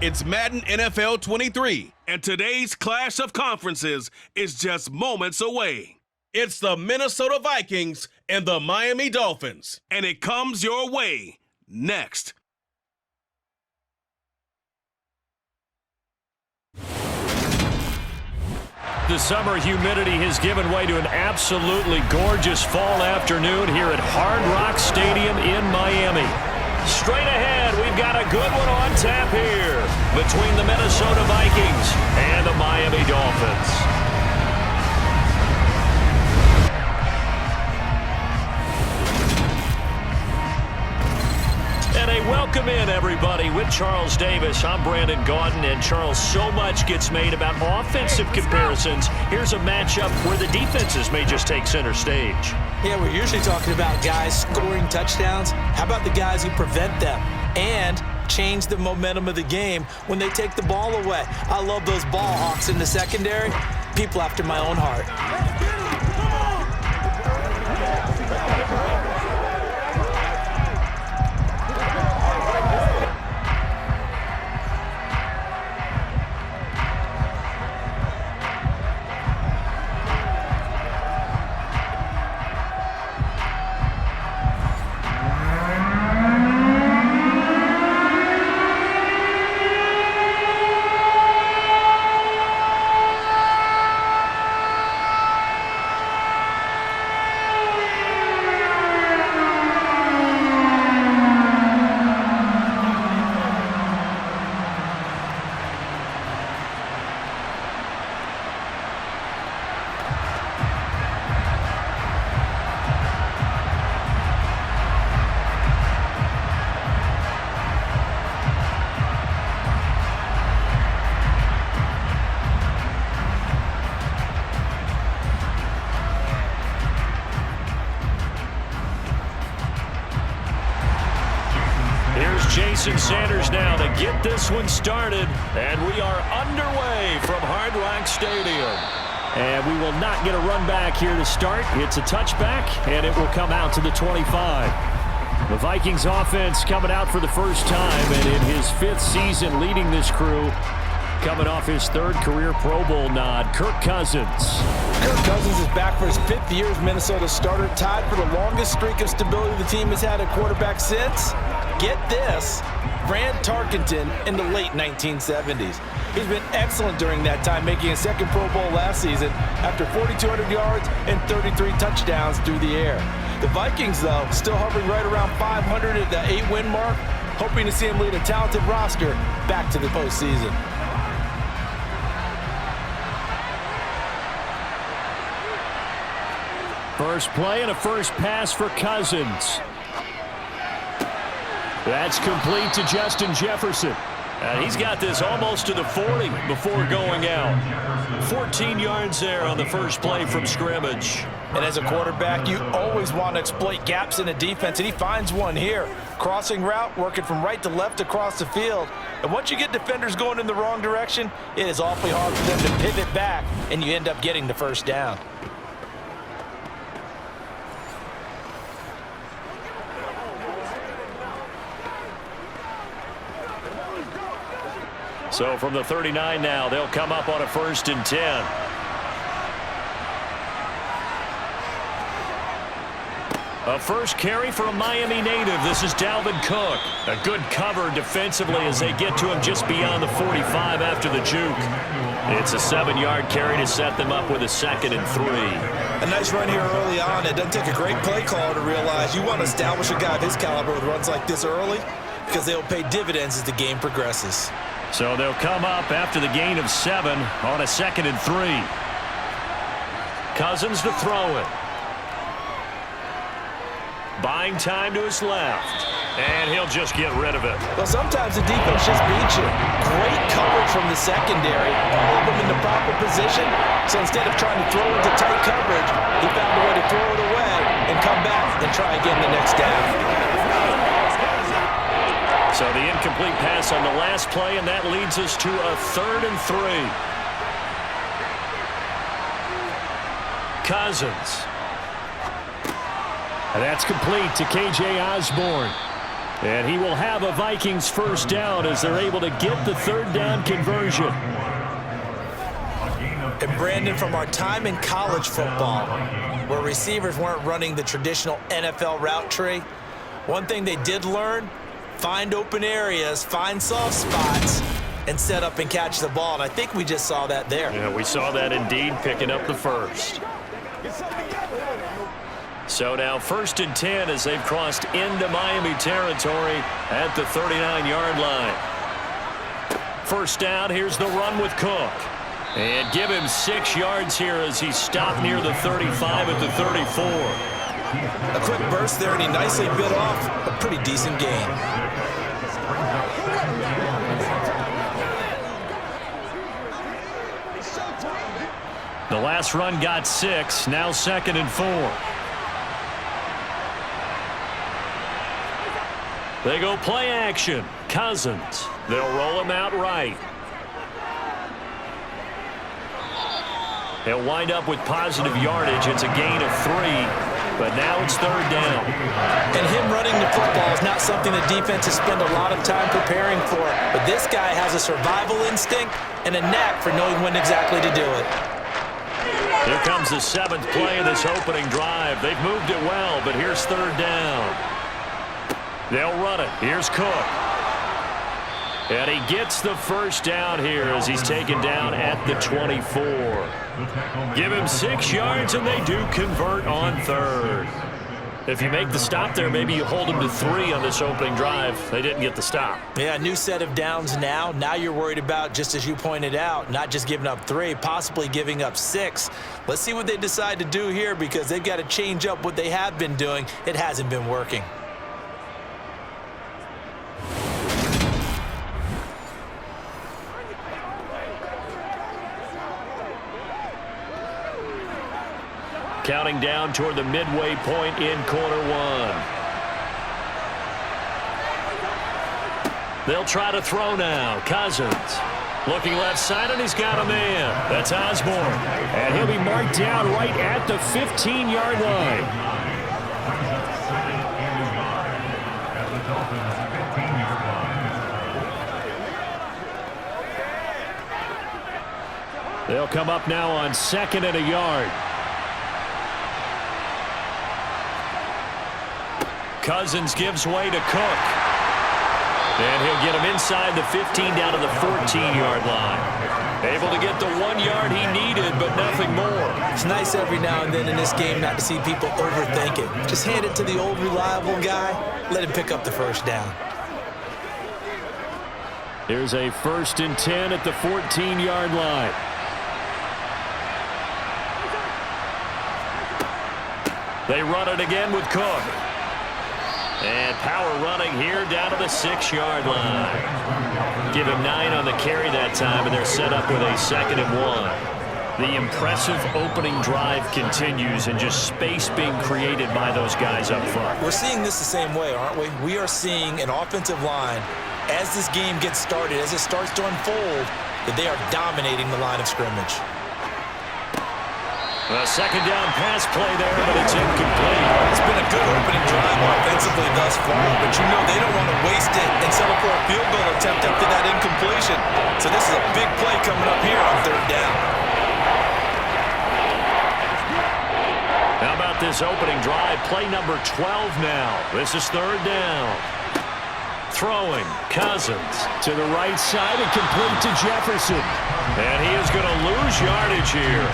It's Madden NFL 23, and today's clash of conferences is just moments away. It's the Minnesota Vikings and the Miami Dolphins, and it comes your way next. The summer humidity has given way to an absolutely gorgeous fall afternoon here at Hard Rock Stadium in Miami. Straight ahead, we've got a good one on tap here between the Minnesota Vikings and the Miami Dolphins. And a welcome in, everybody, with Charles Davis. I'm Brandon Gaudin, and Charles, so much gets made about offensive comparisons. Here's a matchup where the defenses may just take center stage. Yeah, we're usually talking about guys scoring touchdowns. How about the guys who prevent them and change the momentum of the game when they take the ball away? I love those ball hawks in the secondary. People after my own heart. Jason Sanders now to get this one started, and we are underway from Hard Rock Stadium. And we will not get a run back here to start. It's a touchback, and it will come out to the 25. The Vikings offense coming out for the first time, and in his 5th season leading this crew, coming off his 3rd career Pro Bowl nod, Kirk Cousins. Kirk Cousins is back for his 5th year as Minnesota starter, tied for the longest streak of stability the team has had at quarterback since, get this, Fran Tarkenton in the late 1970s. He's been excellent during that time, making a 2nd Pro Bowl last season after 4,200 yards and 33 touchdowns through the air. The Vikings, though, still hovering right around 500 at the 8-win mark, hoping to see him lead a talented roster back to the postseason. First play and a first pass for Cousins. That's complete to Justin Jefferson. And he's got this almost to the 40 before going out. 14 yards there on the first play from scrimmage. And as a quarterback, you always want to exploit gaps in a defense, and he finds one here. Crossing route, working from right to left across the field. And once you get defenders going in the wrong direction, it is awfully hard for them to pivot back, and you end up getting the first down. So from the 39 now, they'll come up on a 1st and 10. A first carry for a Miami native. This is Dalvin Cook. A good cover defensively as they get to him just beyond the 45 after the juke. It's a 7-yard carry to set them up with a 2nd and 3. A nice run here early on. It doesn't take a great play caller to realize you want to establish a guy of his caliber with runs like this early because they'll pay dividends as the game progresses. So they'll come up after the gain of 7 on a 2nd and 3. Cousins to throw it. Buying time to his left. And he'll just get rid of it. Well, sometimes the defense just beats you. Great coverage from the secondary. Hold them in the proper position. So instead of trying to throw into tight coverage, he found a way to throw it away and come back and try again the next down. So the incomplete pass on the last play, and that leads us to a 3rd and 3. Cousins. And that's complete to K.J. Osborne. And he will have a Vikings first down as they're able to get the third down conversion. And Brandon, from our time in college football, where receivers weren't running the traditional NFL route tree, one thing they did learn, find open areas, find soft spots, and set up and catch the ball. And I think we just saw that there. Yeah, we saw that indeed, picking up the first. So now 1st and 10 as they've crossed into Miami territory at the 39-yard line. First down, here's the run with Cook. And give him 6 yards here as he stopped near the 35 at the 34. A quick burst there, and he nicely bit off a pretty decent gain. The last run got 6, now 2nd and 4. They go play action. Cousins. They'll roll him out right. He'll wind up with positive yardage. It's a gain of 3, but now it's 3rd down. And him running the football is not something the defenses spend a lot of time preparing for. But this guy has a survival instinct and a knack for knowing when exactly to do it. Here comes the 7th play of this opening drive. They've moved it well, but here's 3rd down. They'll run it. Here's Cook. And he gets the first down here as he's taken down at the 24. Give him 6 yards, and they do convert on 3rd. If you make the stop there, maybe you hold them to 3 on this opening drive. They didn't get the stop. Yeah, new set of downs now. Now you're worried about, just as you pointed out, not just giving up 3, possibly giving up 6. Let's see what they decide to do here because they've got to change up what they have been doing. It hasn't been working. Counting down toward the midway point in quarter 1. They'll try to throw now. Cousins looking left side, and he's got a man. That's Osborne. And he'll be marked down right at the 15-yard line. They'll come up now on 2nd and a yard. Cousins gives way to Cook. And he'll get him inside the 15 down to the 14-yard line. Able to get the 1 yard he needed, but nothing more. It's nice every now and then in this game not to see people overthink it. Just hand it to the old reliable guy. Let him pick up the first down. Here's a 1st and 10 at the 14-yard line. They run it again with Cook. And power running here down to the 6-yard line. Give him 9 on the carry that time, and they're set up with a 2nd and 1. The impressive opening drive continues, and just space being created by those guys up front. We're seeing this the same way, aren't we? We are seeing an offensive line, as this game gets started, as it starts to unfold, that they are dominating the line of scrimmage. A 2nd down pass play there, but it's incomplete. It's been a good opening drive offensively thus far, but you know they don't want to waste it and settle for a field goal attempt after that incompletion. So this is a big play coming up here on 3rd down. How about this opening drive? Play number 12 now. This is 3rd down. Throwing, Cousins to the right side and complete to Jefferson. And he is going to lose yardage here.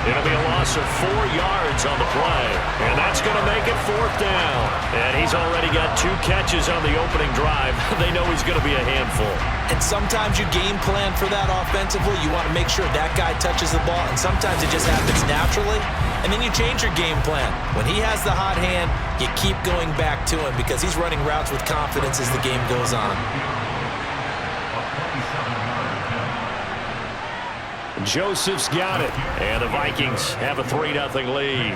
It'll be a loss of 4 yards on the play. And that's going to make it 4th down. And he's already got 2 catches on the opening drive. They know he's going to be a handful. And sometimes you game plan for that offensively. You want to make sure that guy touches the ball. And sometimes it just happens naturally. And then you change your game plan. When he has the hot hand, you keep going back to him because he's running routes with confidence as the game goes on. Joseph's got it, and the Vikings have a 3-0 lead.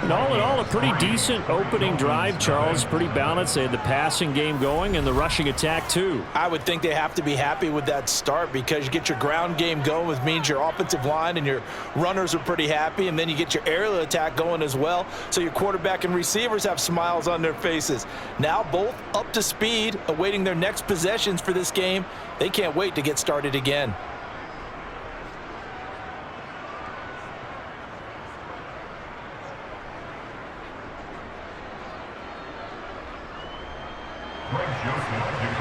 And all in all, a pretty decent opening drive, Charles. Pretty balanced. They had the passing game going and the rushing attack, too. I would think they have to be happy with that start because you get your ground game going, which means your offensive line and your runners are pretty happy, and then you get your aerial attack going as well, so your quarterback and receivers have smiles on their faces. Now both up to speed, awaiting their next possessions for this game. They can't wait to get started again.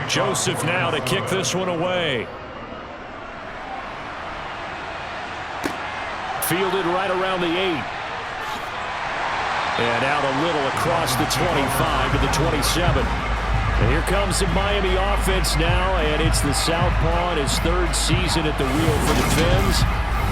Joseph now to kick this one away. Fielded right around the 8. And out a little across the 25 to the 27. And here comes the Miami offense now, and it's the Southpaw in his 3rd season at the wheel for the Fins.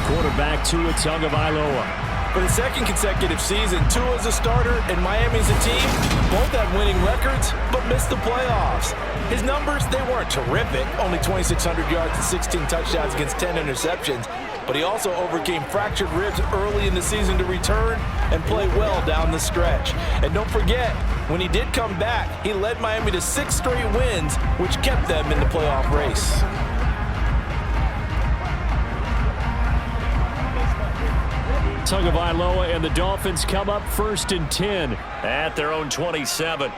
Quarterback Tua Tagovailoa. For the 2nd consecutive season, Tua's a starter and Miami's a team. Both have winning records, but missed the playoffs. His numbers, they weren't terrific. Only 2,600 yards and 16 touchdowns against 10 interceptions. But he also overcame fractured ribs early in the season to return and play well down the stretch. And don't forget, when he did come back, he led Miami to 6 straight wins, which kept them in the playoff race. Tagovailoa and the Dolphins come up 1st and 10 at their own 27.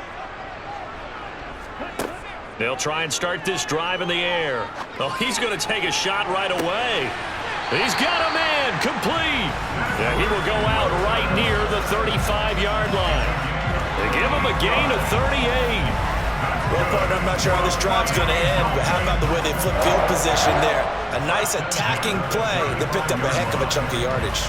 They'll try and start this drive in the air. Oh, he's going to take a shot right away. He's got a man complete. Yeah, he will go out right near the 35-yard line. They give him a gain of 38. Well, partner, I'm not sure how this drive's going to end, but how about the way they flip field position there? A nice attacking play that picked up a heck of a chunk of yardage.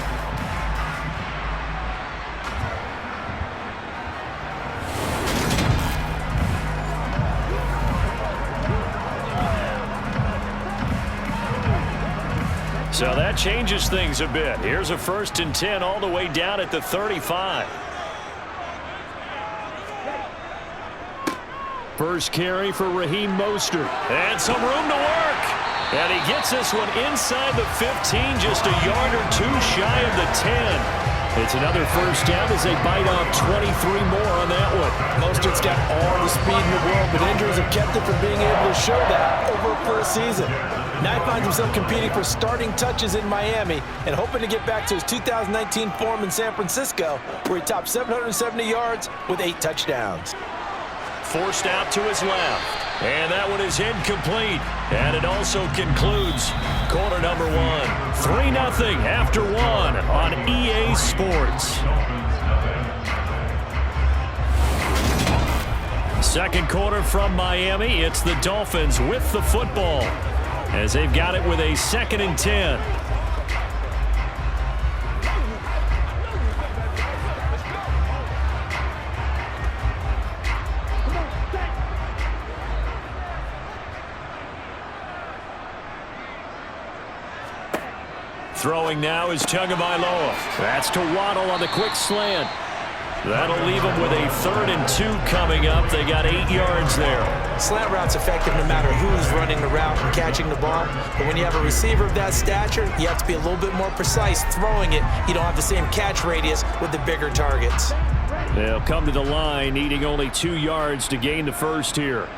So that changes things a bit. Here's a 1st and 10 all the way down at the 35. First carry for Raheem Mostert. And some room to work. And he gets this one inside the 15, just a yard or 2 shy of the 10. It's another 1st down as they bite off 23 more on that one. Mostert's got all the speed in the world, but injuries have kept him from being able to show that over a full season. Now he finds himself competing for starting touches in Miami and hoping to get back to his 2019 form in San Francisco, where he topped 770 yards with 8 touchdowns. Forced out to his left. And that one is incomplete. And it also concludes quarter number 1. 3-0 after 1 on EA Sports. Second quarter from Miami. It's the Dolphins with the football as they've got it with a 2nd and 10. Throwing now is Tagovailoa. That's to Waddle on the quick slant. That'll leave them with a 3rd and 2 coming up. They got 8 yards there. Slant route's effective no matter who's running the route and catching the ball. But when you have a receiver of that stature, you have to be a little bit more precise throwing it. You don't have the same catch radius with the bigger targets. They'll come to the line, needing only 2 yards to gain the 1st here.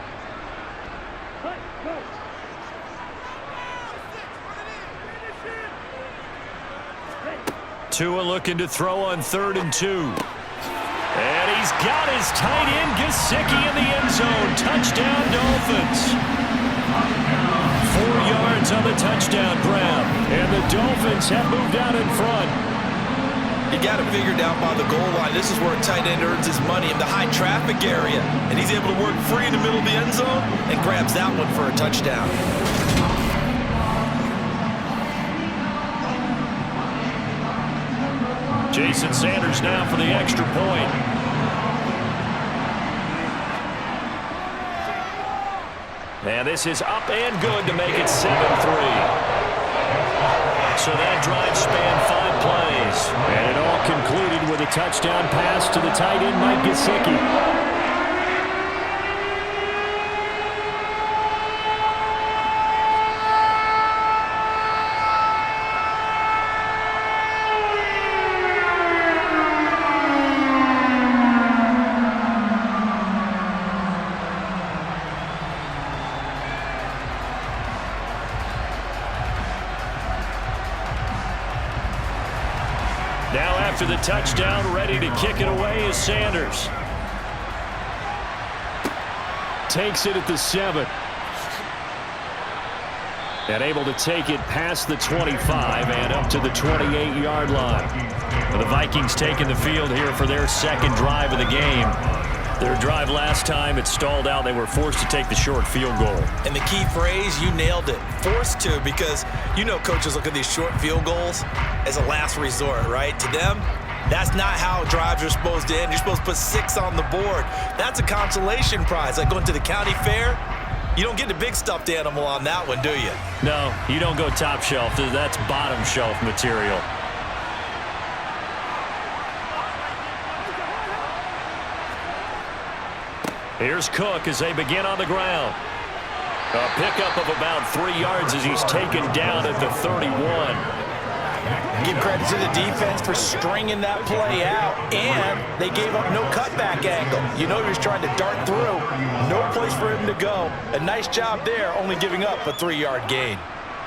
Tua looking to throw on 3rd and 2. And he's got his tight end, Gesicki, in the end zone. Touchdown, Dolphins. 4 yards on the touchdown grab. And the Dolphins have moved out in front. You got it figured out by the goal line. This is where a tight end earns his money in the high traffic area. And he's able to work free in the middle of the end zone and grabs that one for a touchdown. Jason Sanders now for the extra point. And this is up and good to make it 7-3. So that drive spanned 5 plays. And it all concluded with a touchdown pass to the tight end, Mike Gesicki. after the touchdown. Ready to kick it away is Sanders. Takes it at the 7. And able to take it past the 25 and up to the 28-yard line. The Vikings taking the field here for their second drive of the game. Their drive last time, it stalled out. They were forced to take the short field goal. And the key phrase, you nailed it. Forced to, because you know coaches look at these short field goals as a last resort, right? To them, that's not how drives are supposed to end. You're supposed to put 6 on the board. That's a consolation prize. Like going to the county fair, you don't get the big stuffed animal on that one, do you? No, you don't go top shelf. That's bottom shelf material. Here's Cook as they begin on the ground. A pickup of about 3 yards as he's taken down at the 31. Give credit to the defense for stringing that play out, and they gave up no cutback angle. You know he's trying to dart through. No place for him to go. A nice job there, only giving up a 3-yard gain.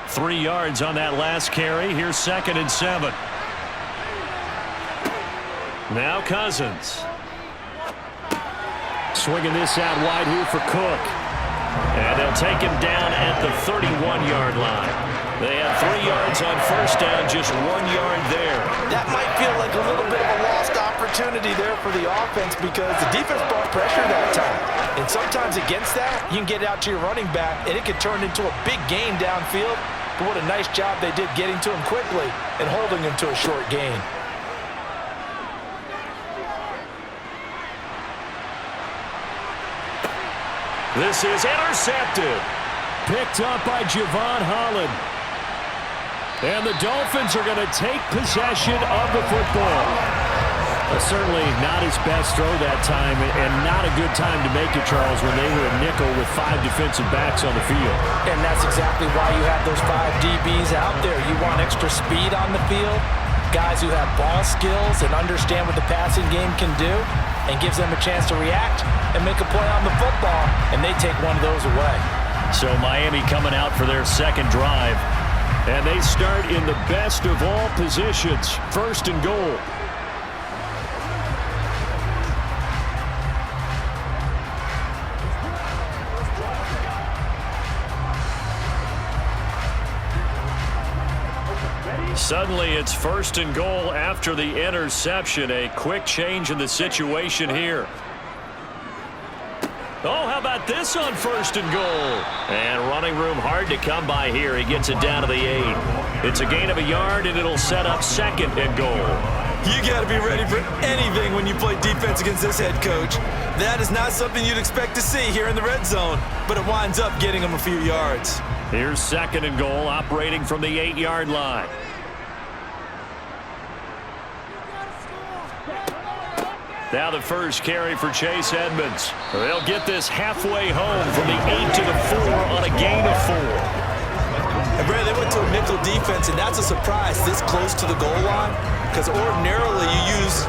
3 yards on that last carry. Here's 2nd and 7. Now Cousins. Swinging this out wide here for Cook. And they'll take him down at the 31-yard line. They have 3 yards on first down, just 1 yard there. That might feel like a little bit of a lost opportunity there for the offense because the defense brought pressure that time. And sometimes against that, you can get out to your running back, and it could turn into a big gain downfield. But what a nice job they did getting to him quickly and holding him to a short gain. This is intercepted. Picked up by Javon Holland. And the Dolphins are going to take possession of the football. Certainly not his best throw that time, and not a good time to make it, Charles, when they were a nickel with 5 defensive backs on the field. And that's exactly why you have those 5 DBs out there. You want extra speed on the field, guys who have ball skills and understand what the passing game can do, and gives them a chance to react and make a play on the football, and they take one of those away. So Miami coming out for their second drive, and they start in the best of all positions, 1st and goal. Suddenly it's 1st and goal after the interception. A quick change in the situation here. Oh, how about this on 1st and goal? And running room hard to come by here. He gets it down to the 8. It's a gain of a yard, and it'll set up 2nd and goal. You got to be ready for anything when you play defense against this head coach. That is not something you'd expect to see here in the red zone, but it winds up getting him a few yards. Here's 2nd and goal, operating from the 8-yard line. Now the first carry for Chase Edmonds. They'll get this halfway home from the 8 to the 4 on a gain of 4. And Brad, they went to a nickel defense, and that's a surprise this close to the goal line, because ordinarily you use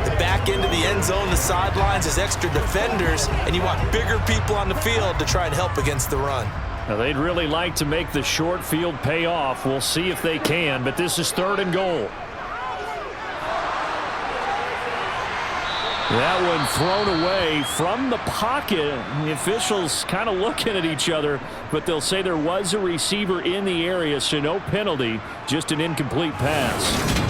the back end of the end zone, the sidelines as extra defenders, and you want bigger people on the field to try and help against the run. Now they'd really like to make the short field pay off. We'll see if they can, but this is 3rd and goal. That one thrown away from the pocket. The officials kind of looking at each other, but they'll say there was a receiver in the area, so no penalty, just an incomplete pass.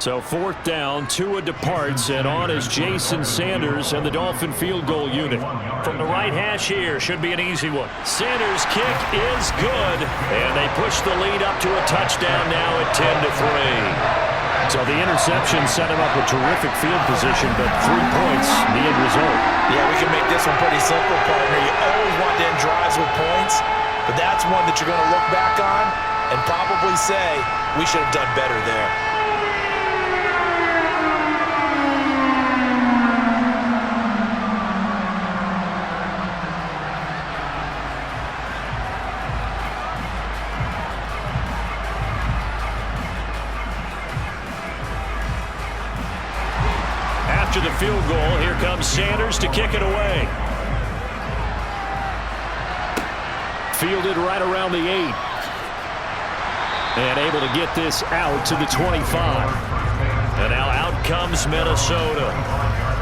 So 4th down, Tua departs, and on is Jason Sanders and the Dolphin field goal unit. From the right hash here, should be an easy one. Sanders' kick is good, and they push the lead up to a touchdown now at 10-3. So the interception set him up with terrific field position, but 3 points, the end result. Yeah, we can make this one pretty simple, partner. You always want to end drives with points, but that's one that you're going to look back on and probably say, we should have done better there. here comes Sanders to kick it away. Fielded right around the 8. And able to get this out to the 25. And now out comes Minnesota.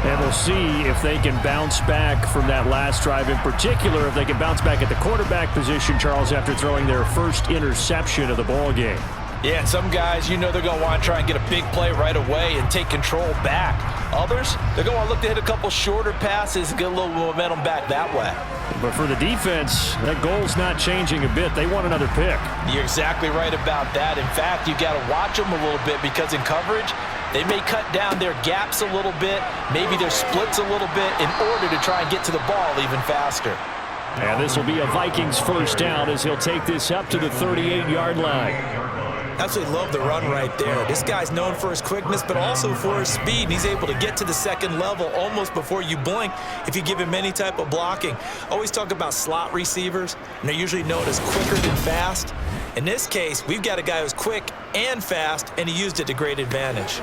And we'll see if they can bounce back from that last drive. In particular, if they can bounce back at the quarterback position, Charles, after throwing their first interception of the ball game. Yeah, and some guys, they're going to want to try and get a big play right away and take control back. Others, they're going to want to look to hit a couple shorter passes and get a little momentum back that way. But for the defense, that goal's not changing a bit. They want another pick. You're exactly right about that. In fact, you got to watch them a little bit because in coverage, they may cut down their gaps a little bit, maybe their splits a little bit in order to try and get to the ball even faster. And this will be a Vikings first down as he'll take this up to the 38-yard line. Absolutely love the run right there. This guy's known for his quickness, but also for his speed. And he's able to get to the second level almost before you blink if you give him any type of blocking. Always talk about slot receivers, and they're usually known as quicker than fast. In this case, we've got a guy who's quick and fast, and he used it to great advantage.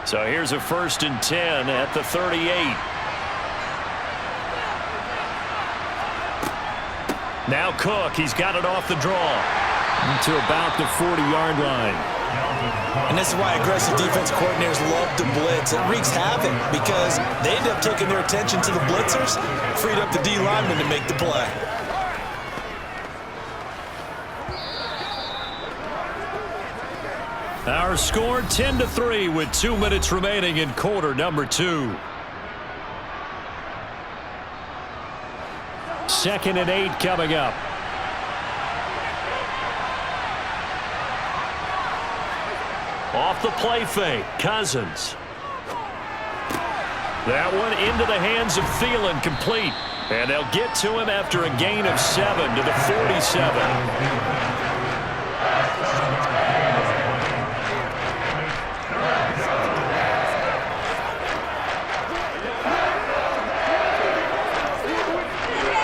So here's a 1st and 10 at the 38. Now Cook, he's got it off the draw to about the 40-yard line. And this is why aggressive defense coordinators love to blitz. It wreaks havoc because they end up taking their attention to the blitzers, freed up the D lineman to make the play. Our score 10-3 with 2 minutes remaining in quarter number 2. 2nd and 8 coming up. Off the play fake, Cousins. That one into the hands of Thielen, complete. And they'll get to him after a gain of 7 to the 47.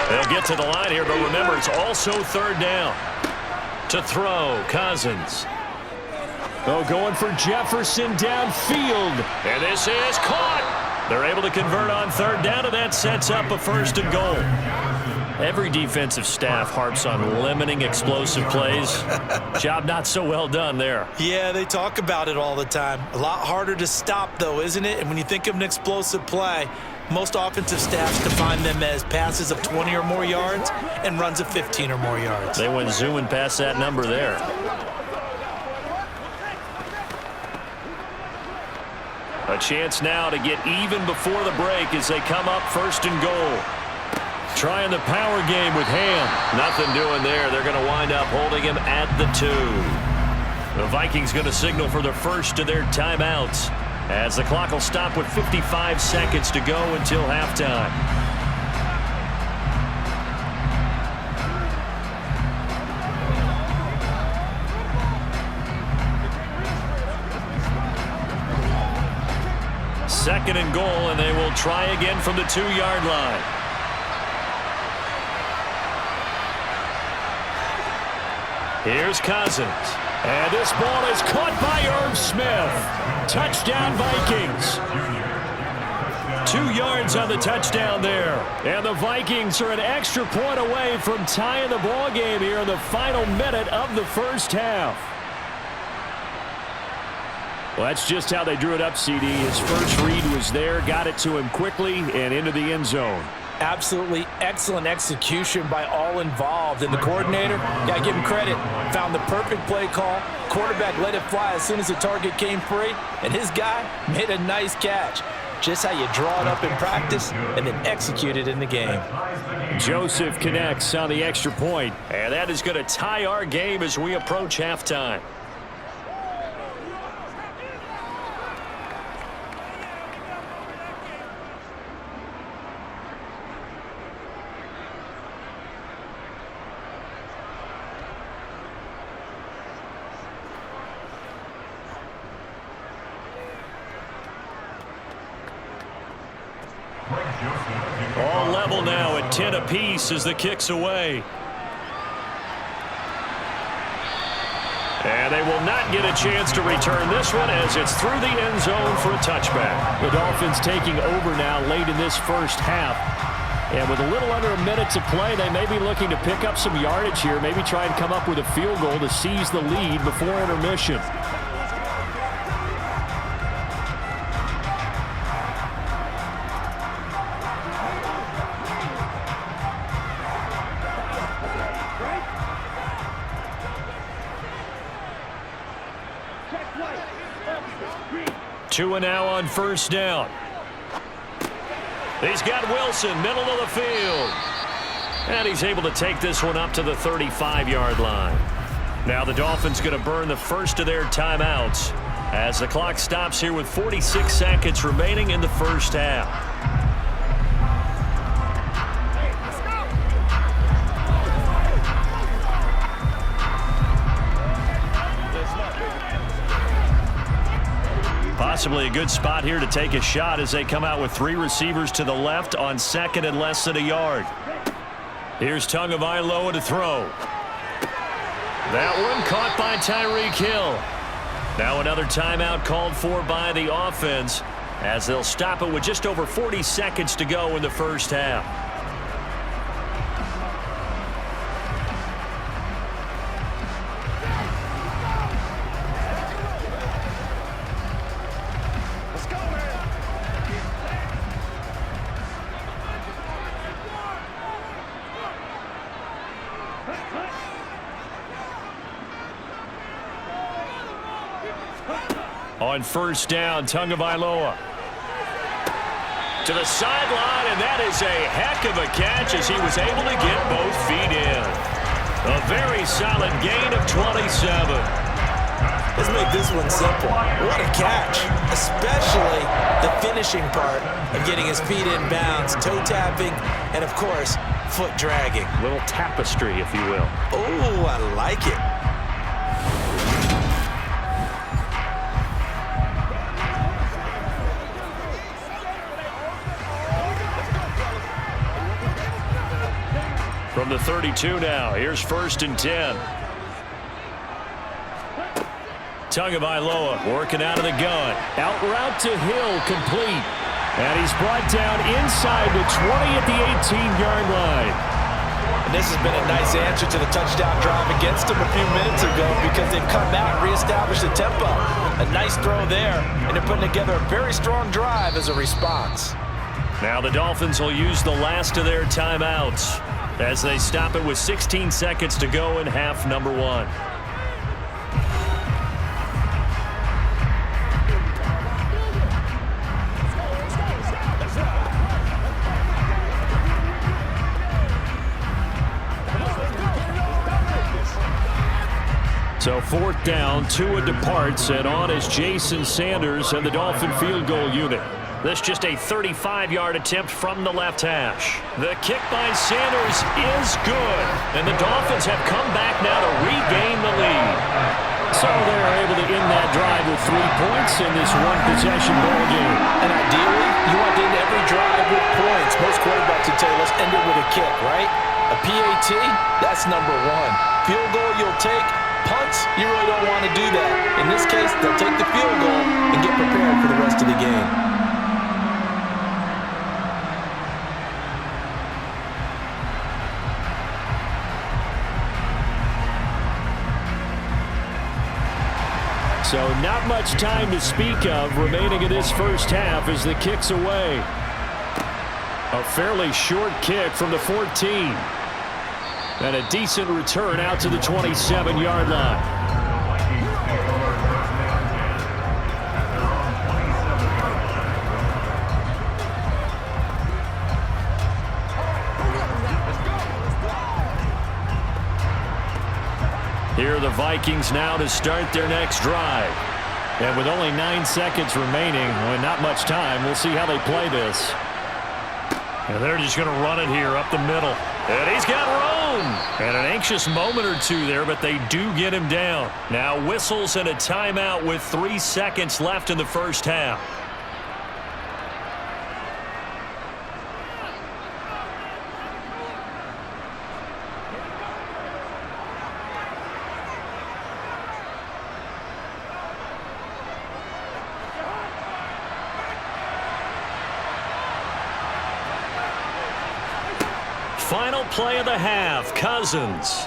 They'll get to the line here, but remember, it's also 3rd down. To throw, Cousins. Oh, going for Jefferson downfield. And this is caught. They're able to convert on 3rd down, and that sets up a 1st and goal. Every defensive staff harps on limiting explosive plays. Job not so well done there. Yeah, they talk about it all the time. A lot harder to stop, though, isn't it? And when you think of an explosive play, most offensive staffs define them as passes of 20 or more yards and runs of 15 or more yards. They went zooming past that number there. A chance now to get even before the break as they come up 1st and goal. Trying the power game with Ham. Nothing doing there. They're going to wind up holding him at the 2. The Vikings going to signal for the first of their timeouts, as the clock will stop with 55 seconds to go until halftime. Second and goal, and they will try again from the 2-yard line. Here's Cousins. And this ball is caught by Irv Smith. Touchdown, Vikings. 2 yards on the touchdown there. And the Vikings are an extra point away from tying the ball game here in the final minute of the first half. Well, that's just how they drew it up, CD. His first read was there, got it to him quickly, and into the end zone. Absolutely excellent execution by all involved. And the coordinator, got to give him credit, found the perfect play call. Quarterback let it fly as soon as the target came free. And his guy made a nice catch. Just how you draw it up in practice and then execute it in the game. Joseph connects on the extra point. And that is going to tie our game as we approach halftime. All level now at 10 apiece as the kick's away. And they will not get a chance to return this one as it's through the end zone for a touchback. The Dolphins taking over now late in this first half. And with a little under a minute to play, they may be looking to pick up some yardage here, maybe try and come up with a field goal to seize the lead before intermission. Two and now on first down. He's got Wilson, middle of the field. And he's able to take this one up to the 35-yard line. Now the Dolphins going to burn the first of their timeouts as the clock stops here with 46 seconds remaining in the first half. Possibly a good spot here to take a shot as they come out with three receivers to the left on second and less than a yard. Here's Tagovailoa to throw. That one caught by Tyreek Hill. Now another timeout called for by the offense as they'll stop it with just over 40 seconds to go in the first half. On first down, Tagovailoa to the sideline, and that is a heck of a catch as he was able to get both feet in. A very solid gain of 27. Let's make this one simple. What a catch, especially the finishing part of getting his feet in bounds, toe tapping, and of course, foot dragging. Little tapestry, if you will. Oh, I like it. From the 32 now, here's first and 10. Tagovailoa working out of the gun. Out route to Hill, complete. And he's brought down inside the 20 at the 18-yard line. And this has been a nice answer to the touchdown drive against them a few minutes ago because they've come out and reestablished the tempo. A nice throw there, and they're putting together a very strong drive as a response. Now the Dolphins will use the last of their timeouts as they stop it with 16 seconds to go in half number one. So fourth down, Tua departs, and on is Jason Sanders and the Dolphin field goal unit. This just a 35-yard attempt from the left hash. The kick by Sanders is good, and the Dolphins have come back now to regain the lead. So they're able to end that drive with 3 points in this one-possession ball game. And ideally, you want to end every drive with points. Most quarterbacks would tell you, let's end it with a kick, right? A PAT, that's number one. Field goal you'll take. Punts, you really don't want to do that. In this case, they'll take the field goal and get prepared for the rest of the game. So not much time to speak of remaining in this first half as the kick's away. A fairly short kick from the 14. And a decent return out to the 27-yard line. Here are the Vikings now to start their next drive. And with only 9 seconds remaining, and not much time, we'll see how they play this. And they're just going to run it here up the middle. And he's got room. And an anxious moment or two there, but they do get him down. Now whistles and a timeout with 3 seconds left in the first half. Final play of the half, Cousins.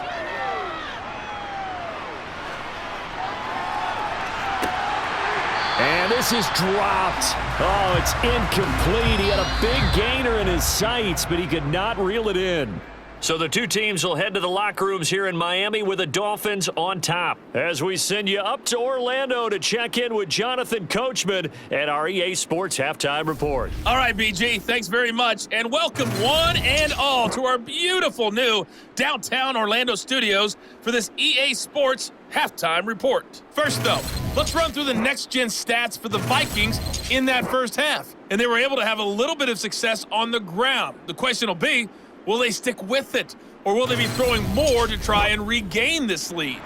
And this is dropped. Oh, it's incomplete. He had a big gainer in his sights, but he could not reel it in. So the two teams will head to the locker rooms here in Miami with the Dolphins on top. As we send you up to Orlando to check in with Jonathan Coachman at our EA Sports Halftime Report. All right, BG, thanks very much. And welcome one and all to our beautiful new downtown Orlando studios for this EA Sports Halftime Report. First, though, let's run through the next-gen stats for the Vikings in that first half. And they were able to have a little bit of success on the ground. The question will be, will they stick with it, or will they be throwing more to try and regain this lead?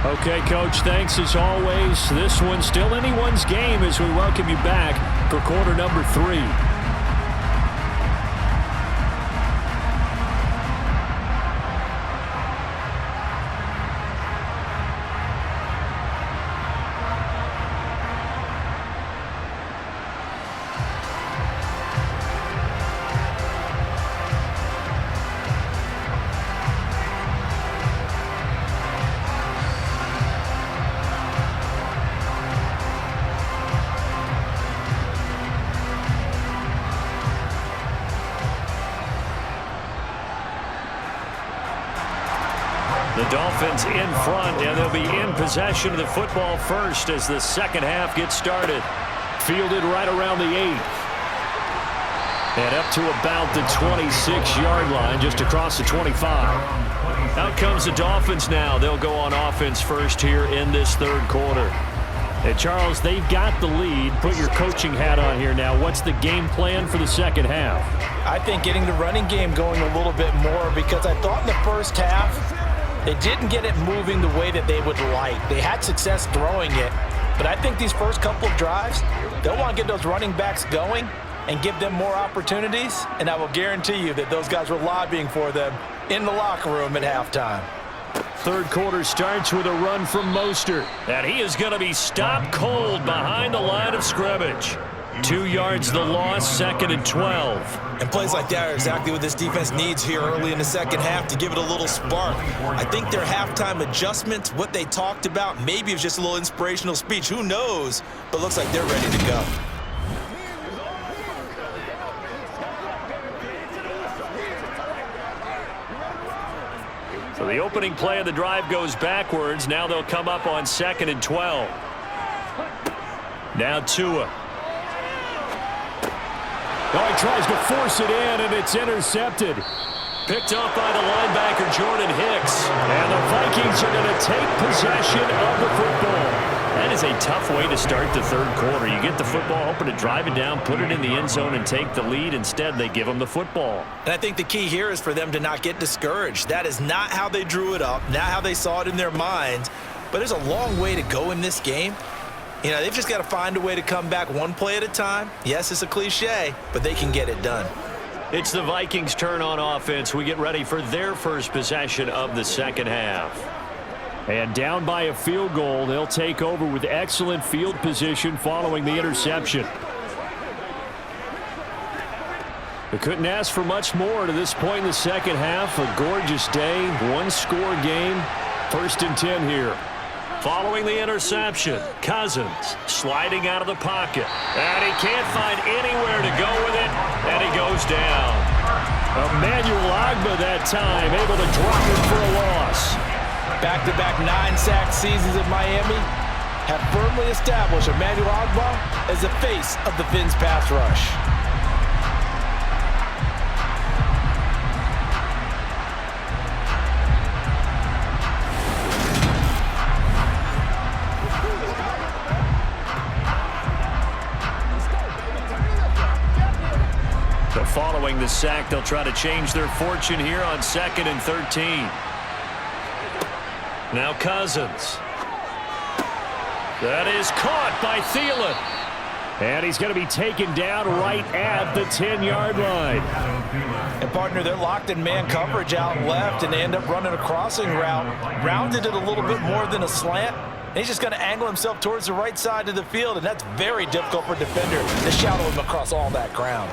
Okay, Coach, thanks as always. This one's still anyone's game as we welcome you back for quarter number 3. The Dolphins in front, and they'll be in possession of the football first as the second half gets started. Fielded right around the 8. And up to about the 26-yard line, just across the 25. Out comes the Dolphins now. They'll go on offense first here in this third quarter. And Charles, they've got the lead. Put your coaching hat on here now. What's the game plan for the second half? I think getting the running game going a little bit more, because I thought in the first half they didn't get it moving the way that they would like. They had success throwing it, but I think these first couple of drives, they'll want to get those running backs going and give them more opportunities, and I will guarantee you that those guys were lobbying for them in the locker room at halftime. Third quarter starts with a run from Mostert, and he is going to be stopped cold behind the line of scrimmage. 2 yards the loss, 2nd and 12. And plays like that are exactly what this defense needs here early in the second half to give it a little spark. I think their halftime adjustments, what they talked about, maybe it was just a little inspirational speech. Who knows? But looks like they're ready to go. So the opening play of the drive goes backwards. Now they'll come up on 2nd and 12. Now Tua. Oh, he tries to force it in, and it's intercepted. Picked up by the linebacker, Jordan Hicks. And the Vikings are going to take possession of the football. That is a tough way to start the third quarter. You get the football, hoping to drive it down, put it in the end zone, and take the lead. Instead, they give them the football. And I think the key here is for them to not get discouraged. That is not how they drew it up, not how they saw it in their minds. But there's a long way to go in this game. You know, they've just got to find a way to come back one play at a time. Yes, it's a cliche, but they can get it done. It's the Vikings' turn on offense. We get ready for their first possession of the second half. And down by a field goal, they'll take over with excellent field position following the interception. They couldn't ask for much more to this point in the second half. A gorgeous day, one-score game, 1st and 10 here. Following the interception, Cousins sliding out of the pocket. And he can't find anywhere to go with it, and he goes down. Emmanuel Ogbah that time, able to drop it for a loss. Back-to-back 9-sack seasons in Miami have firmly established Emmanuel Ogbah as the face of the Fins pass rush. So following the sack, they'll try to change their fortune here on 2nd and 13. Now Cousins. That is caught by Thielen. And he's going to be taken down right at the 10-yard line. And, partner, they're locked in man coverage out left, and they end up running a crossing route. Rounded it a little bit more than a slant. And he's just going to angle himself towards the right side of the field, and that's very difficult for a defender to shadow him across all that ground.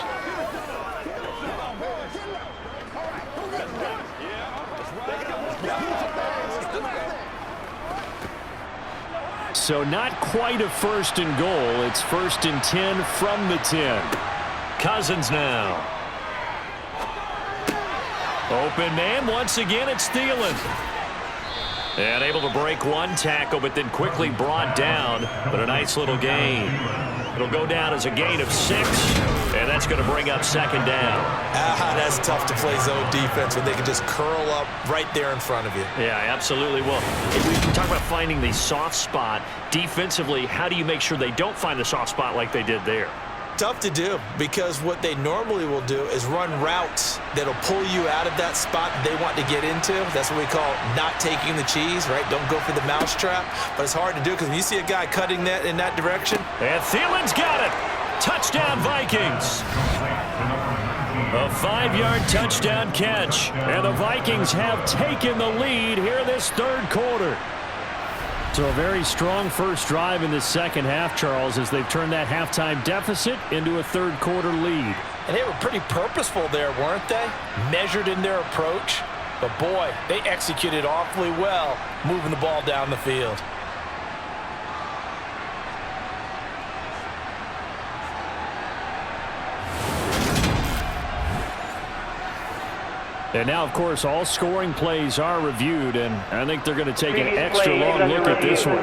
So not quite a 1st and goal. It's 1st and 10 from the 10. Cousins now. Open man. Once again, it's Thielen. And able to break one tackle, but then quickly brought down. But a nice little gain. It'll go down as a gain of 6, and that's going to bring up 2nd down. That's tough to play zone defense when they can just curl up right there in front of you. Yeah, absolutely. Well, if we talk about finding the soft spot defensively, how do you make sure they don't find the soft spot like they did there? Tough to do, because what they normally will do is run routes that'll pull you out of that spot they want to get into. That's what we call not taking the cheese, right? Don't go for the mousetrap. But it's hard to do because when you see a guy cutting that in that direction. And Thielen's got it. Touchdown, Vikings. A 5-yard touchdown catch. And the Vikings have taken the lead here in this 3rd quarter. So a very strong first drive in the second half, Charles, as they've turned that halftime deficit into a 3rd quarter lead. And they were pretty purposeful there, weren't they? Measured in their approach. But, boy, they executed awfully well moving the ball down the field. And now, of course, all scoring plays are reviewed, and I think they're going to take an extra long look at this one.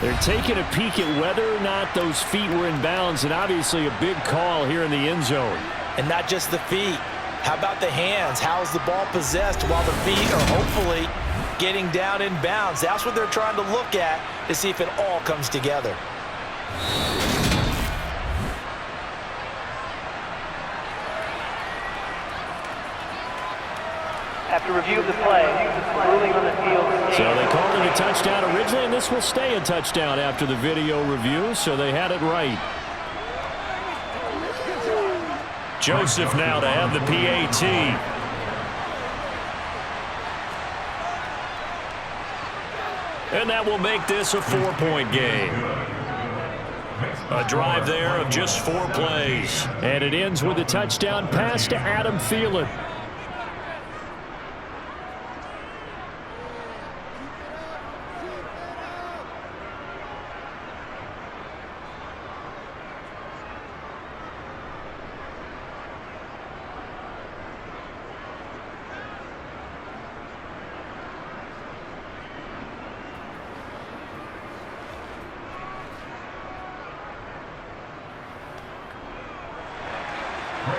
They're taking a peek at whether or not those feet were in bounds, and obviously a big call here in the end zone. And not just the feet. How about the hands? How's the ball possessed while the feet are hopefully getting down in bounds? That's what they're trying to look at to see if it all comes together. After review of the play, ruling on the field. So they called it a touchdown originally, and this will stay a touchdown after the video review, so they had it right. Joseph now to have the PAT. And that will make this a 4-point game. A drive there of just 4 plays. And it ends with a touchdown pass to Adam Thielen.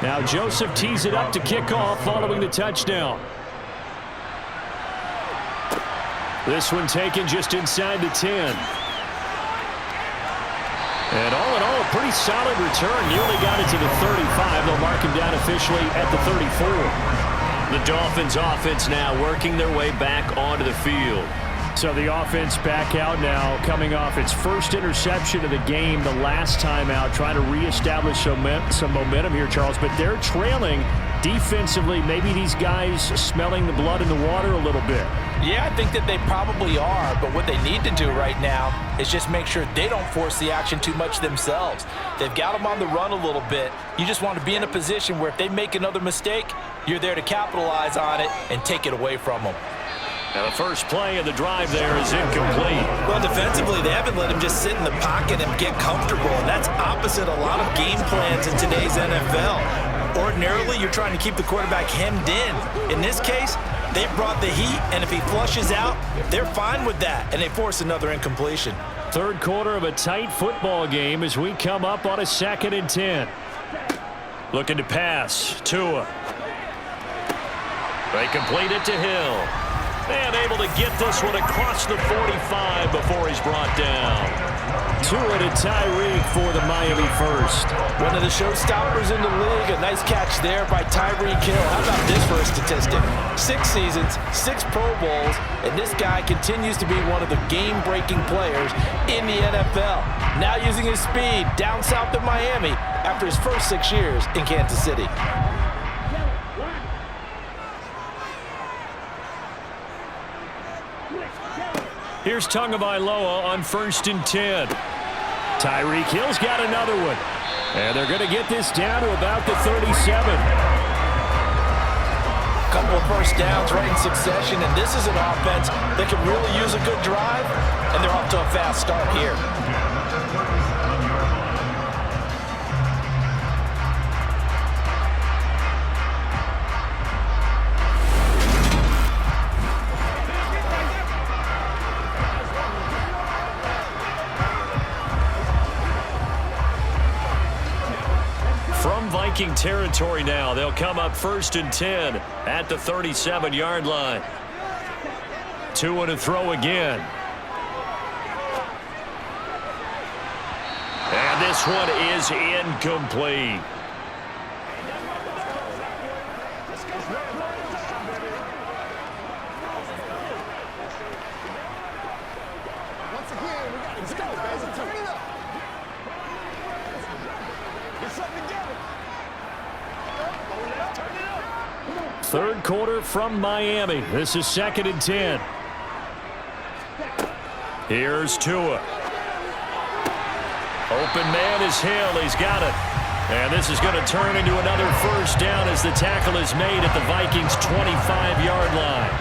Now Joseph tees it up to kick off following the touchdown. This one taken just inside the 10. And all in all, a pretty solid return. Nearly got it to the 35. They'll mark him down officially at the 34. The Dolphins offense now working their way back onto the field. So the offense back out now, coming off its first interception of the game the last time out, trying to reestablish some momentum here, Charles. But they're trailing defensively. Maybe these guys smelling the blood in the water a little bit. Yeah, I think that they probably are, but what they need to do right now is just make sure they don't force the action too much themselves. They've got them on the run a little bit. You just want to be in a position where if they make another mistake, you're there to capitalize on it and take it away from them. Now the first play of the drive there is incomplete. Well, defensively, they haven't let him just sit in the pocket and get comfortable, and that's opposite a lot of game plans in today's NFL. Ordinarily, you're trying to keep the quarterback hemmed in. In this case, they brought the heat, and if he flushes out, they're fine with that, and they force another incompletion. Third quarter of a tight football game as we come up on a 2nd and 10. Looking to pass. Tua. They complete it to Hill. And able to get this one across the 45 before he's brought down. Tua to Tyreek for the Miami first. One of the showstoppers in the league. A nice catch there by Tyreek Hill. How about this for a statistic? 6 seasons, 6 Pro Bowls, and this guy continues to be one of the game-breaking players in the NFL. Now using his speed down south of Miami after his first 6 years in Kansas City. Here's Tagovailoa on 1st and 10. Tyreek Hill's got another one. And they're going to get this down to about the 37. Couple couple of first downs right in succession, and this is an offense that can really use a good drive, and they're off to a fast start here. Viking territory now. They'll come up 1st and 10 at the 37-yard line. Tua to throw again. And this one is incomplete. Third quarter from Miami. This is 2nd and 10. Here's Tua. Open man is Hill. He's got it. And this is going to turn into another first down as the tackle is made at the Vikings' 25-yard line.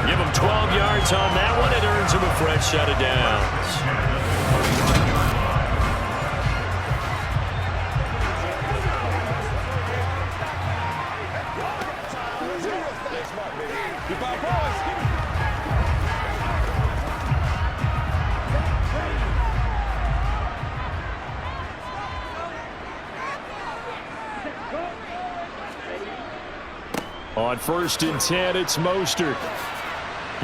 Give him 12 yards on that one. It earns him a fresh set of downs. On 1st and 10, it's Mostert.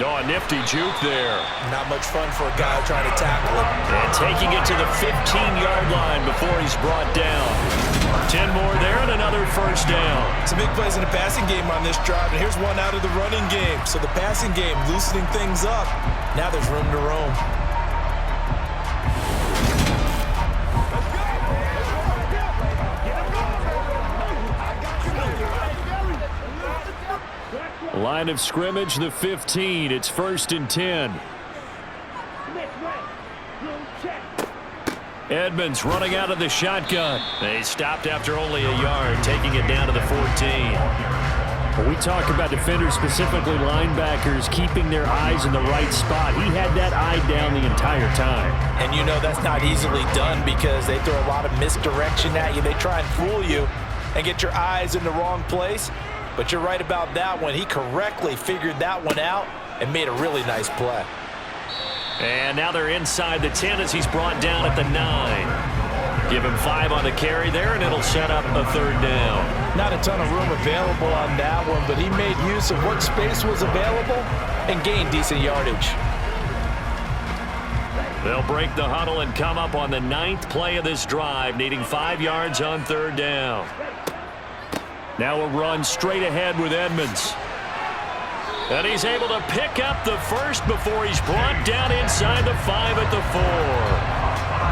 Oh, a nifty juke there. Not much fun for a guy trying to tackle him. And taking it to the 15-yard line before he's brought down. 10 more there and another first down. Some big plays in the passing game on this drive, and here's one out of the running game. So the passing game loosening things up. Now there's room to roam. Line of scrimmage, the 15. It's 1st and 10. Edmonds running out of the shotgun. They stopped after only a yard, taking it down to the 14. When we talk about defenders, specifically linebackers, keeping their eyes in the right spot, he had that eye down the entire time. And you know that's not easily done because they throw a lot of misdirection at you. They try and fool you and get your eyes in the wrong place. But you're right about that one. He correctly figured that one out and made a really nice play. And now they're inside the 10 as he's brought down at the 9. Give him 5 on the carry there, and it'll set up a third down. Not a ton of room available on that one, but he made use of what space was available and gained decent yardage. They'll break the huddle and come up on the 9th play of this drive, needing 5 yards on third down. Now a run straight ahead with Edmonds. And he's able to pick up the first before he's brought down inside the 5 at the 4.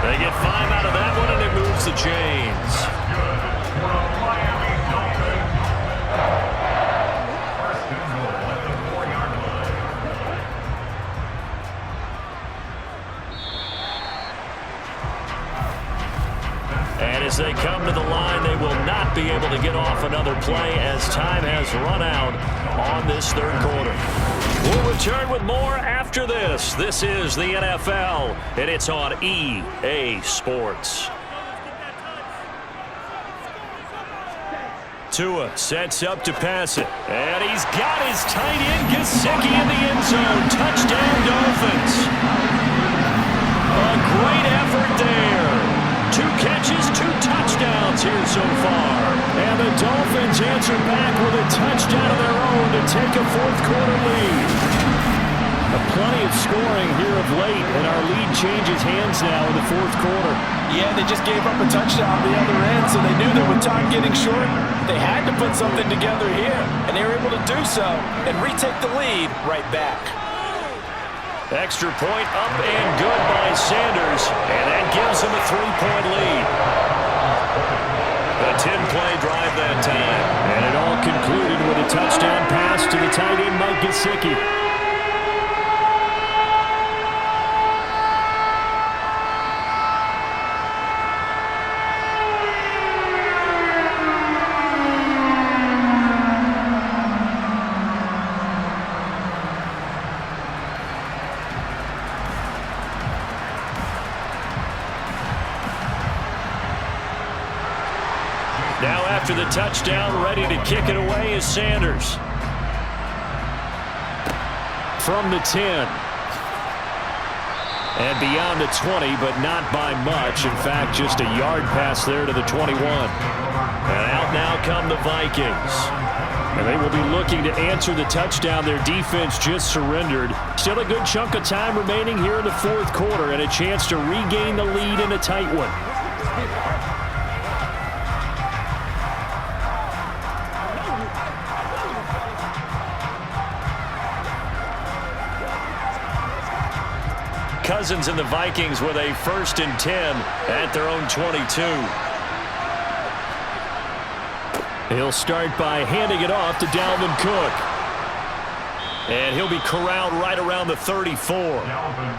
They get 5 out of that one, and it moves the chains. And as they come to the line, they will not be able to get off another play as time has run out on this third quarter. We'll return with more after this. This is the NFL, and it's on EA Sports. Tua sets up to pass it, and he's got his tight end Gesicki in the end zone. Touchdown, Dolphins. A great effort there. 2 catches, 2 touchdowns here so far. And the Dolphins answer back with a touchdown of their own to take a fourth quarter lead. Plenty of scoring here of late, and our lead changes hands now in the fourth quarter. Yeah, they just gave up a touchdown on the other end, so they knew that with time getting short, they had to put something together here, and they were able to do so and retake the lead right back. Extra point up and good by Sanders, and that gives him a 3-point lead. A 10-play drive that time. And it all concluded with a touchdown pass to the tight end, Mike Gesicki. after the touchdown, ready to kick it away is Sanders. From the 10. And beyond the 20, but not by much. In fact, just a yard pass there to the 21. And out now come the Vikings. And they will be looking to answer the touchdown their defense just surrendered. Still a good chunk of time remaining here in the fourth quarter and a chance to regain the lead in a tight one. Cousins and the Vikings with a 1st and 10 at their own 22. He'll start by handing it off to Dalvin Cook. And he'll be corralled right around the 34.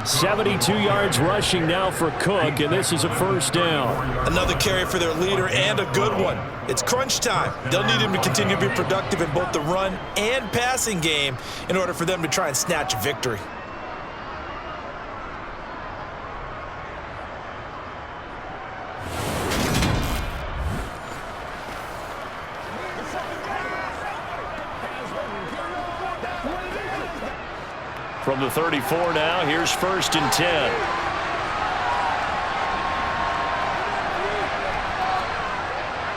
72 yards rushing now for Cook, and this is a 1st down. Another carry for their leader and a good one. It's crunch time. They'll need him to continue to be productive in both the run and passing game in order for them to try and snatch a victory. From the 34 now, here's 1st and 10.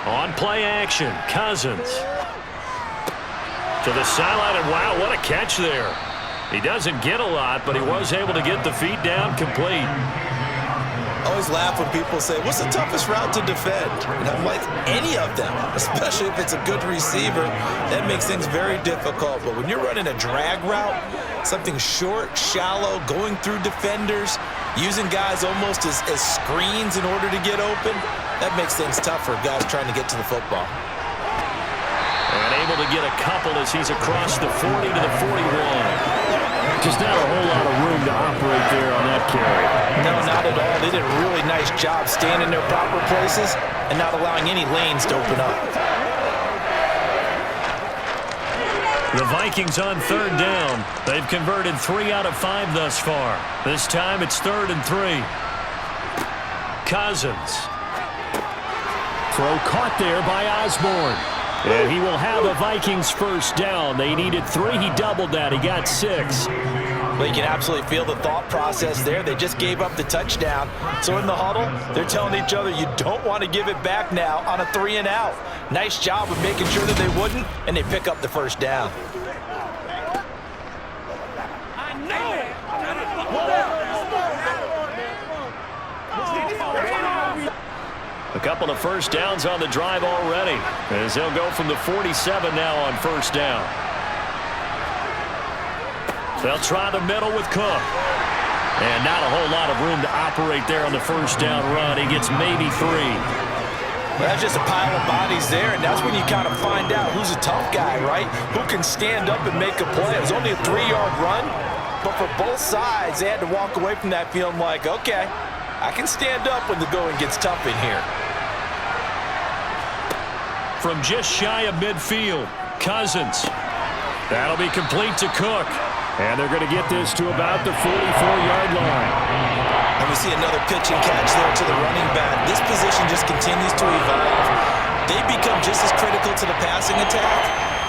On play action, Cousins. To the sideline, and wow, what a catch there. He doesn't get a lot, but he was able to get the feet down complete. I always laugh when people say, what's the toughest route to defend? And I'm like, any of them, especially if it's a good receiver. That makes things very difficult. But when you're running a drag route, something short, shallow, going through defenders, using guys almost as screens in order to get open, that makes things tough for guys trying to get to the football. And able to get a couple as he's across the 40 to the 41. Just not a whole lot of room to operate there on that carry. No, not at all. They did a really nice job staying in their proper places and not allowing any lanes to open up. The Vikings on 3rd down. They've converted 3 out of 5 thus far. This time it's 3rd and 3. Cousins. Throw caught there by Osborne. And he will have a Vikings 1st down. They needed 3. He doubled that. He got 6. Well, you can absolutely feel the thought process there. They just gave up the touchdown. So in the huddle, they're telling each other, you don't want to give it back now on a 3 and out. Nice job of making sure that they wouldn't, and they pick up the 1st down. A couple of 1st downs on the drive already, as they'll go from the 47 now on 1st down. They'll try the middle with Cook. And not a whole lot of room to operate there on the 1st down run. He gets maybe 3. Well, that's just a pile of bodies there, and that's when you kind of find out who's a tough guy, right? Who can stand up and make a play. It was only a 3-yard run, but for both sides, they had to walk away from that feeling like, okay, I can stand up when the going gets tough in here. From just shy of midfield, Cousins. That'll be complete to Cook. And they're going to get this to about the 44-yard line. And we see another pitch and catch there to the running back. This position just continues to evolve. They become just as critical to the passing attack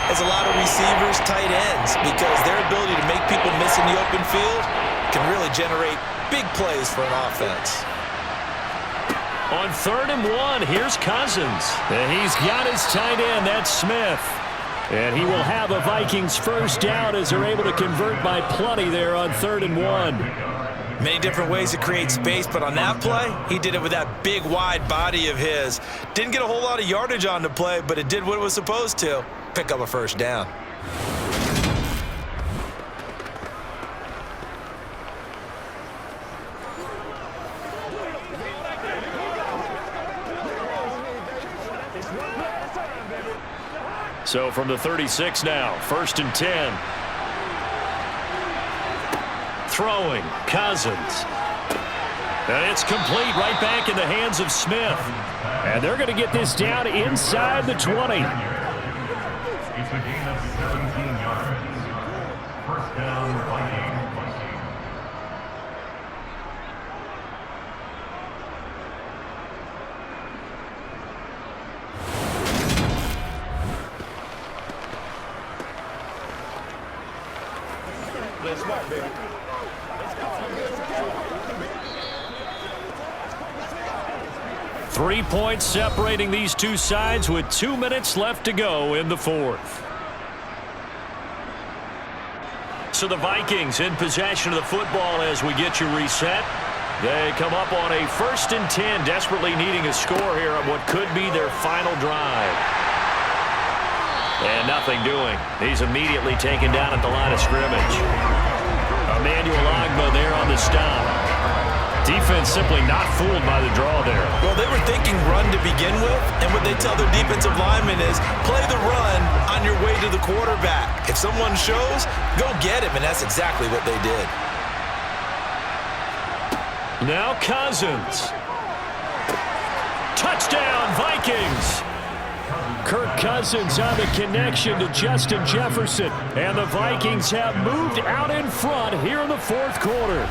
as a lot of receivers, tight ends, because their ability to make people miss in the open field can really generate big plays for an offense. On 3rd and 1, here's Cousins. And he's got his tight end, that's Smith. And he will have a Vikings 1st down as they're able to convert by plenty there on 3rd and 1. Many different ways to create space, but on that play, he did it with that big, wide body of his. Didn't get a whole lot of yardage on the play, but it did what it was supposed to. Pick up a 1st down. So from the 36 now, 1st and 10. Throwing, Cousins. And it's complete, right back in the hands of Smith. And they're going to get this down inside the 20. It's a gain of 17 yards. 1st down, Vikings. 3 points separating these two sides with 2 minutes left to go in the fourth. So the Vikings in possession of the football as we get you reset. They come up on a 1st and 10, desperately needing a score here on what could be their final drive. And nothing doing. He's immediately taken down at the line of scrimmage. Emmanuel Ogbah there on the stop. Defense simply not fooled by the draw there. Well, they were thinking run to begin with, and what they tell their defensive linemen is play the run on your way to the quarterback. If someone shows, go get him, and that's exactly what they did. Now Cousins. Touchdown, Vikings. Kirk Cousins on the connection to Justin Jefferson. And the Vikings have moved out in front here in the fourth quarter.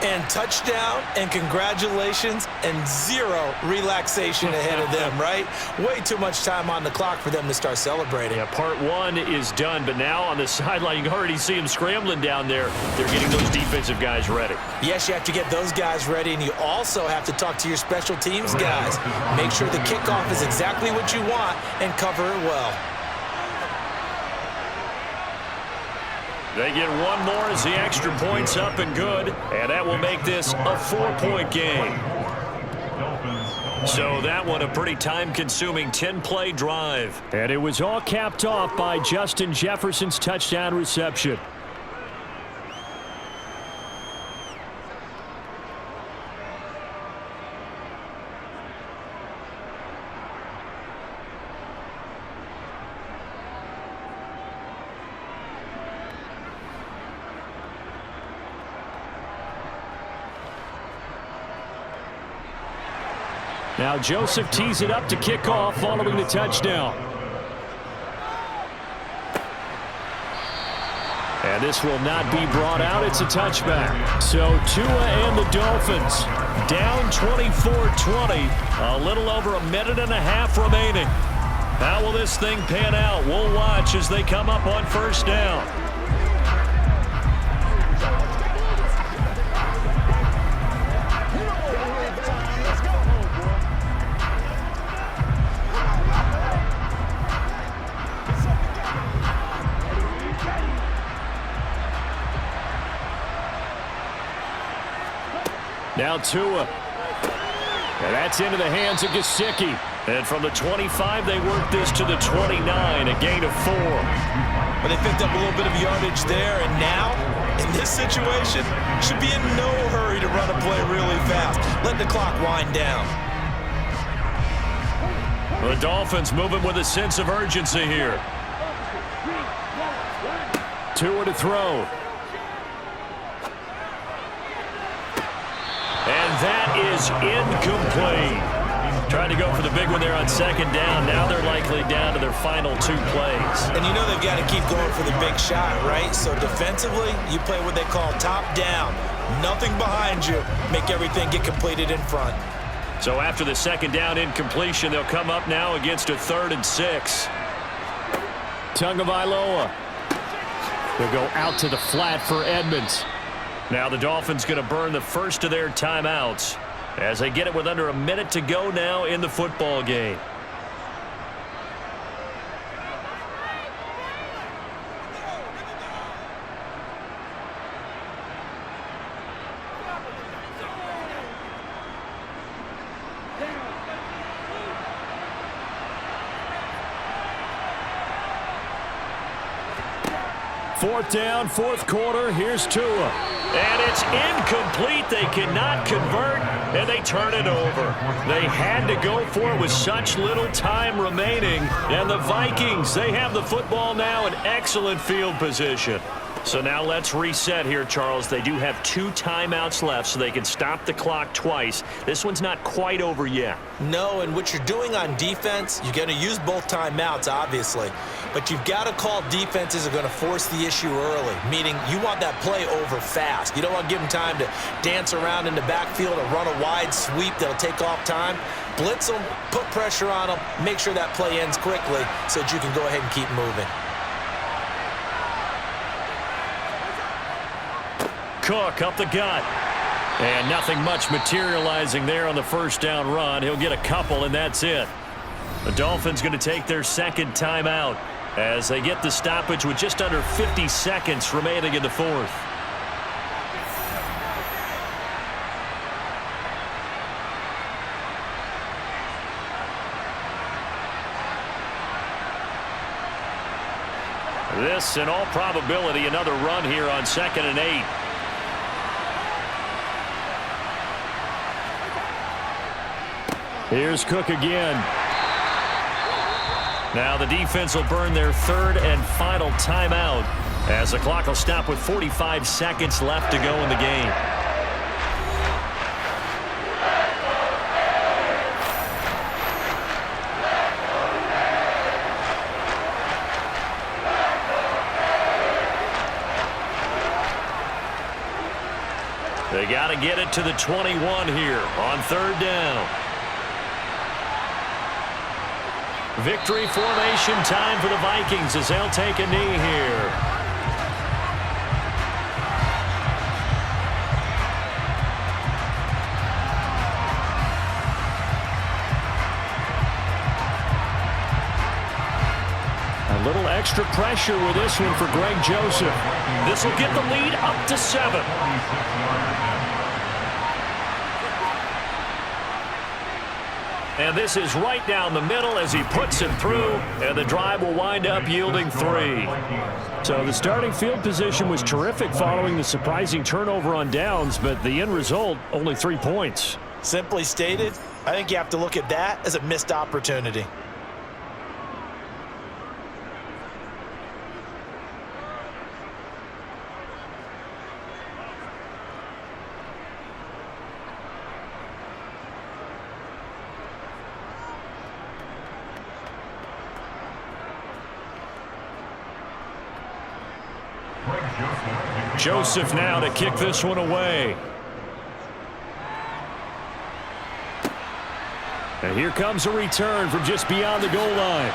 And touchdown, and congratulations, and zero relaxation ahead of them, right? Way too much time on the clock for them to start celebrating. Yeah, part one is done, but now on the sideline, you can already see them scrambling down there. They're getting those defensive guys ready. Yes, you have to get those guys ready, and you also have to talk to your special teams guys. Make sure the kickoff is exactly what you want and cover it well. They get one more as the extra point's up and good, and that will make this a 4-point game. So that one a pretty time-consuming 10-play drive. And it was all capped off by Justin Jefferson's touchdown reception. Now Joseph tees it up to kick off following the touchdown. And this will not be brought out. It's a touchback. So Tua and the Dolphins down 24-20. A little over a minute and a half remaining. How will this thing pan out? We'll watch as they come up on first down. Now Tua. And that's into the hands of Gesicki. And from the 25, they work this to the 29, a gain of 4. Well, they picked up a little bit of yardage there, and now, in this situation, should be in no hurry to run a play really fast. Let the clock wind down. The Dolphins moving with a sense of urgency here. Tua to throw. And that is incomplete. Trying to go for the big one there on second down. Now they're likely down to their final 2 plays. And you know they've got to keep going for the big shot, right? So defensively, you play what they call top down. Nothing behind you. Make everything get completed in front. So after the second down incompletion, they'll come up now against a 3rd and 6. Tagovailoa. They'll go out to the flat for Edmonds. Now the Dolphins going to burn the first of their timeouts as they get it with under a minute to go now in the football game. Fourth down, fourth quarter. Here's Tua. And it's incomplete. They cannot convert, and they turn it over. They had to go for it with such little time remaining. And the Vikings, they have the football now in excellent field position. So now let's reset here, Charles. They do have 2 timeouts left, so they can stop the clock twice. This one's not quite over yet. No, and what you're doing on defense, you're going to use both timeouts, obviously. But you've got to call defenses are going to force the issue early, meaning you want that play over fast. You don't want to give them time to dance around in the backfield or run a wide sweep that'll take off time. Blitz them, put pressure on them, make sure that play ends quickly so that you can go ahead and keep moving. Cook up the gut. And nothing much materializing there on the first down run. He'll get a couple, and that's it. The Dolphins going to take their second timeout as they get the stoppage with just under 50 seconds remaining in the fourth. This, in all probability, another run here on 2nd and 8. Here's Cook again. Now the defense will burn their third and final timeout as the clock will stop with 45 seconds left to go in the game. They got to get it to the 21 here on 3rd down. Victory formation time for the Vikings as they'll take a knee here. A little extra pressure with this one for Greg Joseph. This will get the lead up to 7. And this is right down the middle as he puts it through, and the drive will wind up yielding 3. So the starting field position was terrific following the surprising turnover on downs, but the end result, only 3 points. Simply stated, I think you have to look at that as a missed opportunity. Joseph now to kick this one away. And here comes a return from just beyond the goal line.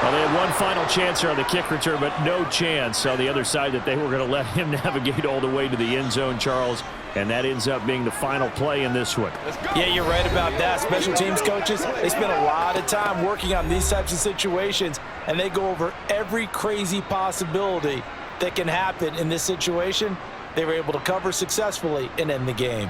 Well, they had one final chance here on the kick return, but no chance on the other side that they were going to let him navigate all the way to the end zone, Charles. And that ends up being the final play in this one. Yeah, you're right about that. Special teams coaches, they spend a lot of time working on these types of situations, and they go over every crazy possibility that can happen in this situation. They were able to cover successfully and end the game.